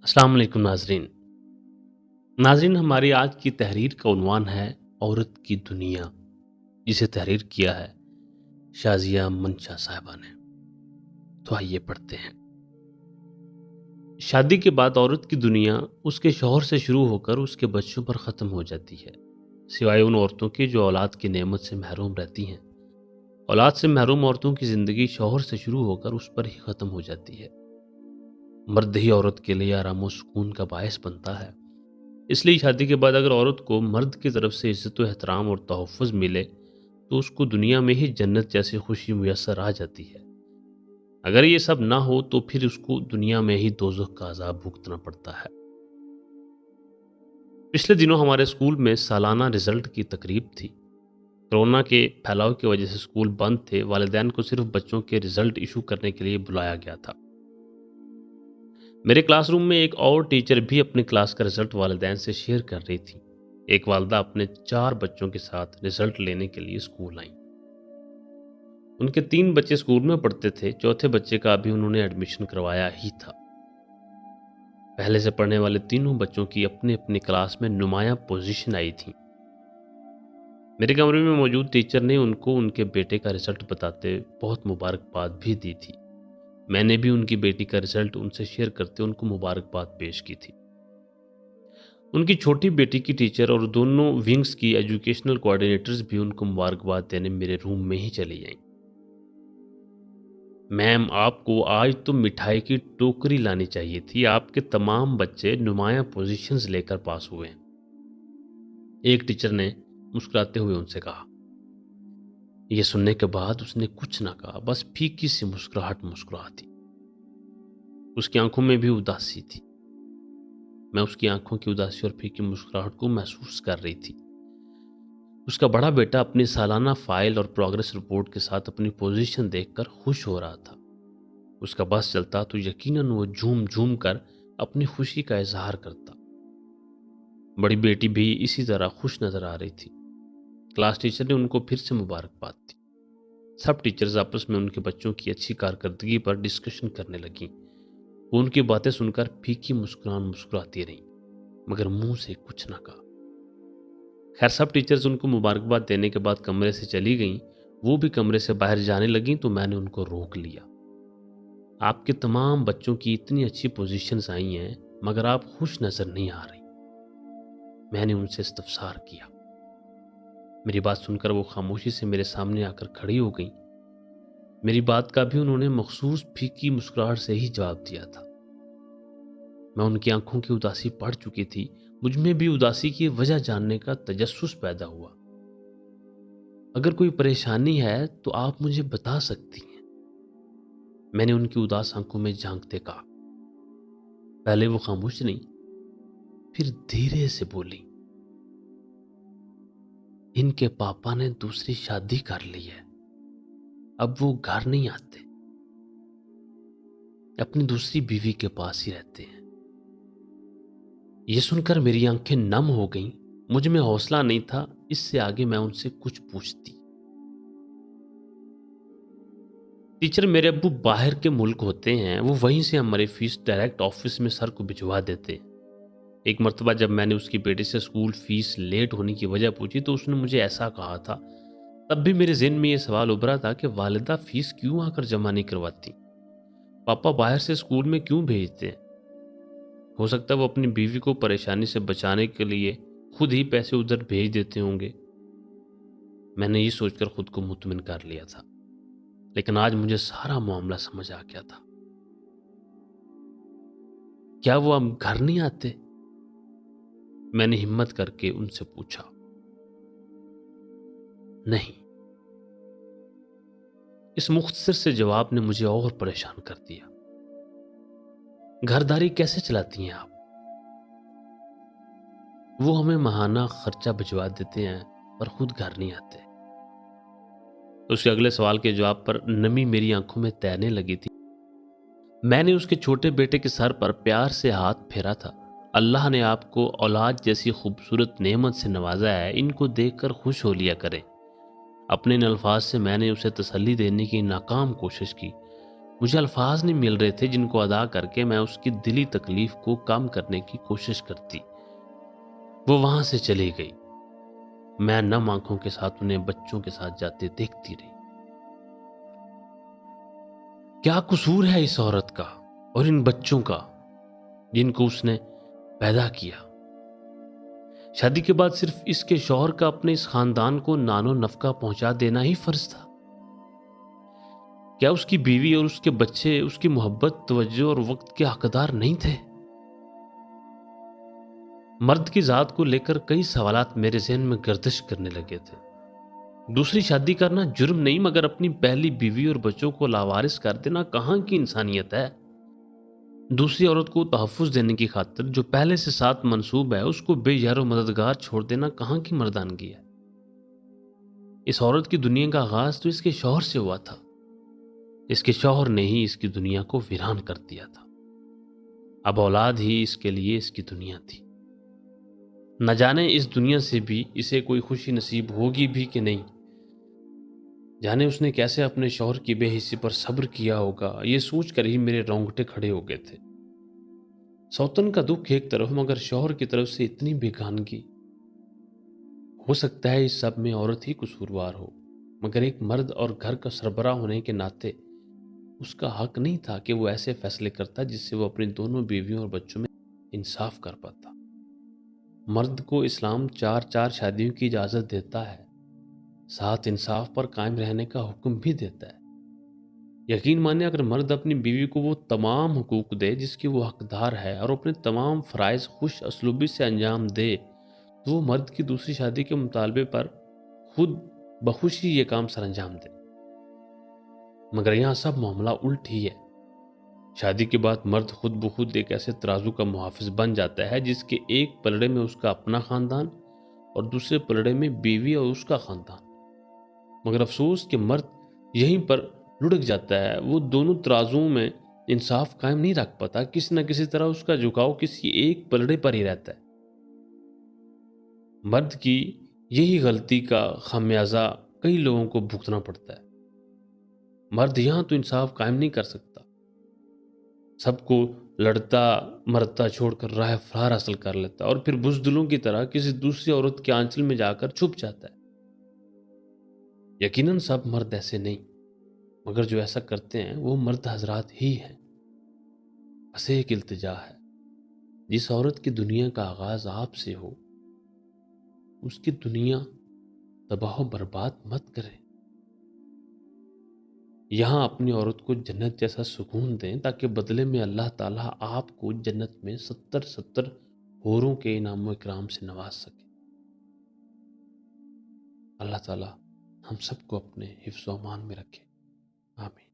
السلام علیکم ناظرین ہماری آج کی تحریر کا عنوان ہے عورت کی دنیا، جسے تحریر کیا ہے شازیہ منشا صاحبہ نے۔ تو آئیے پڑھتے ہیں۔ شادی کے بعد عورت کی دنیا اس کے شوہر سے شروع ہو کر اس کے بچوں پر ختم ہو جاتی ہے، سوائے ان عورتوں کی جو اولاد کی نعمت سے محروم رہتی ہیں۔ اولاد سے محروم عورتوں کی زندگی شوہر سے شروع ہو کر اس پر ہی ختم ہو جاتی ہے۔ مرد ہی عورت کے لیے آرام و سکون کا باعث بنتا ہے، اس لیے شادی کے بعد اگر عورت کو مرد کی طرف سے عزت و احترام اور تحفظ ملے تو اس کو دنیا میں ہی جنت جیسی خوشی میسر آ جاتی ہے۔ اگر یہ سب نہ ہو تو پھر اس کو دنیا میں ہی دوزخ کا عذاب بھگتنا پڑتا ہے۔ پچھلے دنوں ہمارے اسکول میں سالانہ رزلٹ کی تقریب تھی۔ کورونا کے پھیلاؤ کی وجہ سے اسکول بند تھے، والدین کو صرف بچوں کے رزلٹ ایشو کرنے کے لیے بلایا گیا تھا۔ میرے کلاس روم میں ایک اور ٹیچر بھی اپنی کلاس کا رزلٹ والدین سے شیئر کر رہی تھی۔ ایک والدہ اپنے 4 بچوں کے ساتھ رزلٹ لینے کے لیے اسکول آئیں۔ ان کے 3 بچے اسکول میں پڑھتے تھے، چوتھے بچے کا ابھی انہوں نے ایڈمیشن کروایا ہی تھا۔ پہلے سے پڑھنے والے تینوں بچوں کی اپنی اپنی کلاس میں نمایاں پوزیشن آئی تھی۔ میرے کمرے میں موجود ٹیچر نے ان کو ان کے بیٹے کا رزلٹ بتاتے بہت مبارکباد بھی دی تھی۔ میں نے بھی ان کی بیٹی کا رزلٹ ان سے شیئر کرتے ان کو مبارکباد پیش کی تھی۔ ان کی چھوٹی بیٹی کی ٹیچر اور دونوں ونگز کی ایجوکیشنل کوآرڈینیٹرز بھی ان کو مبارکباد دینے میرے روم میں ہی چلی آئیں۔ میم، آپ کو آج تو مٹھائی کی ٹوکری لانی چاہیے تھی، آپ کے تمام بچے نمایاں پوزیشنز لے کر پاس ہوئے ہیں، ایک ٹیچر نے مسکراتے ہوئے ان سے کہا۔ یہ سننے کے بعد اس نے کچھ نہ کہا، بس پھیکی سی مسکراہٹ مسکرا دی۔ اس کی آنکھوں میں بھی اداسی تھی۔ میں اس کی آنکھوں کی اداسی اور پھیکی مسکراہٹ کو محسوس کر رہی تھی۔ اس کا بڑا بیٹا اپنی سالانہ فائل اور پروگریس رپورٹ کے ساتھ اپنی پوزیشن دیکھ کر خوش ہو رہا تھا۔ اس کا بس چلتا تو یقیناً وہ جھوم جھوم کر اپنی خوشی کا اظہار کرتا۔ بڑی بیٹی بھی اسی طرح خوش نظر آ رہی تھی۔ کلاس ٹیچر نے ان کو پھر سے مبارکباد دی۔ سب ٹیچرز آپس میں ان کے بچوں کی اچھی کارکردگی پر ڈسکشن کرنے لگیں۔ وہ ان کی باتیں سن کر پھیکی مسکراتی رہیں، مگر منہ سے کچھ نہ کہا۔ خیر، سب ٹیچرز ان کو مبارکباد دینے کے بعد کمرے سے چلی گئیں۔ وہ بھی کمرے سے باہر جانے لگیں تو میں نے ان کو روک لیا۔ آپ کے تمام بچوں کی اتنی اچھی پوزیشنز آئی ہیں، مگر آپ خوش نظر نہیں آ رہی۔ میں نے ان سے استفسار کیا۔ میری بات سن کر وہ خاموشی سے میرے سامنے آ کر کھڑی ہو گئیں۔ میری بات کا بھی انہوں نے مخصوص پھیکی مسکراہٹ سے ہی جواب دیا تھا۔ میں ان کی آنکھوں کی اداسی پڑھ چکی تھی۔ مجھ میں بھی اداسی کی وجہ جاننے کا تجسس پیدا ہوا۔ اگر کوئی پریشانی ہے تو آپ مجھے بتا سکتی ہیں، میں نے ان کی اداس آنکھوں میں جھانکتے کہا۔ پہلے وہ خاموش رہیں، پھر دھیرے سے بولی، ان کے پاپا نے دوسری شادی کر لی ہے، اب وہ گھر نہیں آتے، اپنی دوسری بیوی کے پاس ہی رہتے ہیں۔ یہ سن کر میری آنکھیں نم ہو گئیں۔ مجھ میں حوصلہ نہیں تھا اس سے آگے میں ان سے کچھ پوچھتی۔ ٹیچر، میرے ابو باہر کے ملک ہوتے ہیں، وہ وہیں سے ہماری فیس ڈائریکٹ آفس میں سر کو بھجوا دیتے ہیں۔ ایک مرتبہ جب میں نے اس کی بیٹی سے اسکول فیس لیٹ ہونے کی وجہ پوچھی تو اس نے مجھے ایسا کہا تھا۔ تب بھی میرے ذہن میں یہ سوال ابھرا تھا کہ والدہ فیس کیوں آ کر جمع نہیں کرواتی، پاپا باہر سے اسکول میں کیوں بھیجتے ہیں؟ ہو سکتا ہے وہ اپنی بیوی کو پریشانی سے بچانے کے لیے خود ہی پیسے ادھر بھیج دیتے ہوں گے۔ میں نے یہ سوچ کر خود کو مطمئن کر لیا تھا، لیکن آج مجھے سارا معاملہ سمجھ آ گیا تھا۔ کیا وہ اب گھر نہیں آتے؟ میں نے ہمت کر کے ان سے پوچھا۔ نہیں۔ اس مختصر سے جواب نے مجھے اور پریشان کر دیا۔ گھرداری کیسے چلاتی ہیں آپ؟ وہ ہمیں ماہانہ خرچہ بھجوا دیتے ہیں پر خود گھر نہیں آتے۔ اس کے اگلے سوال کے جواب پر نمی میری آنکھوں میں تیرنے لگی تھی۔ میں نے اس کے چھوٹے بیٹے کے سر پر پیار سے ہاتھ پھیرا تھا۔ اللہ نے آپ کو اولاد جیسی خوبصورت نعمت سے نوازا ہے، ان کو دیکھ کر خوش ہو لیا کریں۔ اپنے ان الفاظ سے میں نے اسے تسلی دینے کی ناکام کوشش کی، مجھے الفاظ نہیں مل رہے تھے جن کو ادا کر کے میں اس کی دلی تکلیف کو کم کرنے کی کوشش کرتی۔ وہ وہاں سے چلی گئی۔ میں نم آنکھوں کے ساتھ انہیں بچوں کے ساتھ جاتے دیکھتی رہی۔ کیا قصور ہے اس عورت کا اور ان بچوں کا جن کو اس نے پیدا کیا؟ شادی کے بعد صرف اس کے شوہر کا اپنے اس خاندان کو نان و نفقہ پہنچا دینا ہی فرض تھا؟ کیا اس کی بیوی اور اس کے بچے اس کی محبت، توجہ اور وقت کے حقدار نہیں تھے؟ مرد کی ذات کو لے کر کئی سوالات میرے ذہن میں گردش کرنے لگے تھے۔ دوسری شادی کرنا جرم نہیں، مگر اپنی پہلی بیوی اور بچوں کو لاوارث کر دینا کہاں کی انسانیت ہے؟ دوسری عورت کو تحفظ دینے کی خاطر جو پہلے سے ساتھ منسوب ہے اس کو بے یار و مددگار چھوڑ دینا کہاں کی مردانگی ہے؟ اس عورت کی دنیا کا آغاز تو اس کے شوہر سے ہوا تھا۔ اس کے شوہر نے ہی اس کی دنیا کو ویران کر دیا تھا۔ اب اولاد ہی اس کے لیے اس کی دنیا تھی۔ نہ جانے اس دنیا سے بھی اسے کوئی خوشی نصیب ہوگی بھی کہ نہیں۔ جانے اس نے کیسے اپنے شوہر کی بے حسی پر صبر کیا ہوگا، یہ سوچ کر ہی میرے رونگٹے کھڑے ہو گئے تھے۔ سوتن کا دکھ ایک طرف، مگر شوہر کی طرف سے اتنی بیگانگی۔ ہو سکتا ہے اس سب میں عورت ہی قصوروار ہو، مگر ایک مرد اور گھر کا سربراہ ہونے کے ناطے اس کا حق نہیں تھا کہ وہ ایسے فیصلے کرتا جس سے وہ اپنی دونوں بیویوں اور بچوں میں انصاف کر پاتا۔ مرد کو اسلام 4 شادیوں کی اجازت دیتا ہے، ساتھ انصاف پر قائم رہنے کا حکم بھی دیتا ہے۔ یقین مانے اگر مرد اپنی بیوی کو وہ تمام حقوق دے جس کی وہ حقدار ہے اور اپنے تمام فرائض خوش اسلوبی سے انجام دے تو وہ مرد کی دوسری شادی کے مطالبے پر خود بخود ہی یہ کام سر انجام دے۔ مگر یہاں سب معاملہ الٹ ہی ہے۔ شادی کے بعد مرد خود بخود ایک ایسے ترازو کا محافظ بن جاتا ہے جس کے ایک پلڑے میں اس کا اپنا خاندان اور دوسرے پلڑے میں بیوی اور اس کا خاندان۔ مگر افسوس کہ مرد یہیں پر لڑک جاتا ہے، وہ دونوں ترازوؤں میں انصاف قائم نہیں رکھ پاتا، کسی نہ کسی طرح اس کا جھکاؤ کسی ایک پلڑے پر ہی رہتا ہے۔ مرد کی یہی غلطی کا خمیازہ کئی لوگوں کو بھگتنا پڑتا ہے۔ مرد یہاں تو انصاف قائم نہیں کر سکتا، سب کو لڑتا مرتا چھوڑ کر راہ فرار حاصل کر لیتا اور پھر بزدلوں کی طرح کسی دوسری عورت کے آنچل میں جا کر چھپ جاتا ہے۔ یقیناً سب مرد ایسے نہیں، مگر جو ایسا کرتے ہیں وہ مرد حضرات ہی ہیں۔ بس ایک التجا ہے، جس عورت کی دنیا کا آغاز آپ سے ہو اس کی دنیا تباہ و برباد مت کریں۔ یہاں اپنی عورت کو جنت جیسا سکون دیں تاکہ بدلے میں اللہ تعالیٰ آپ کو جنت میں 70 حوروں کے انعام و اکرام سے نواز سکے۔ اللہ تعالیٰ ہم سب کو اپنے حفظ و امان میں رکھے، آمین۔